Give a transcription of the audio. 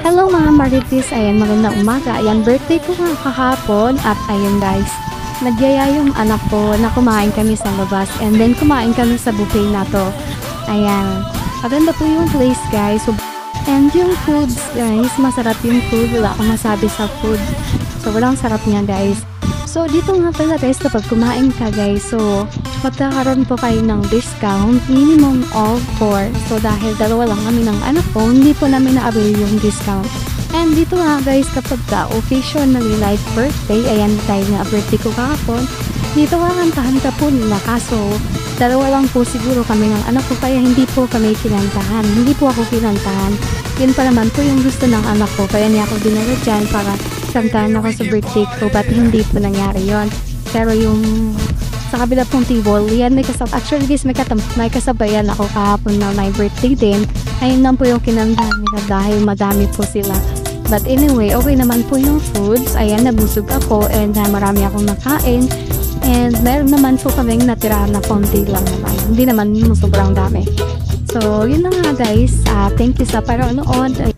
Hello mga Marites, ayan magandang umaga. Ayan, birthday ko nga kahapon at ayan guys, nagyaya yung anak ko na kumain kami sa labas and then kumain kami sa buffet na to. Ayan, maganda po yung place guys. And yung foods guys, masarap yung food. Wala akong masabi sa food. So walang sarap niya guys. So dito nga pala guys, kapag kumain ka guys, so magkakaroon po kayo ng discount, minimum of 4. So dahil dalawa lang kami ng anak ko, hindi po namin na-avail yung discount. And dito nga guys, kapag ka occasionally like birthday, ayan tayo nga birthday ko kahapon, dito nga kantahan po nila, kaso dalawa lang po siguro kami ng anak ko, kaya hindi po kami kinantahan. Hindi po ako kinantahan. Yun pa naman po yung gusto ng anak ko, kaya niya ako dinala dyan para kantahan ako sa birthday ko, but hindi po nangyari yon. Pero yung sa kabila pong table, yan may kasabay. Actually guys, may kasabayan ako kahapon na my birthday din. Ayun lang po yung kinantahan nila dahil madami po sila. But anyway, okay naman po yung foods. Ayan, nabusog ako and marami akong nakain. And meron naman po kaming natira na konti lang naman. Hindi naman sobrang dami. So, yun na nga guys. Thank you sa panonood.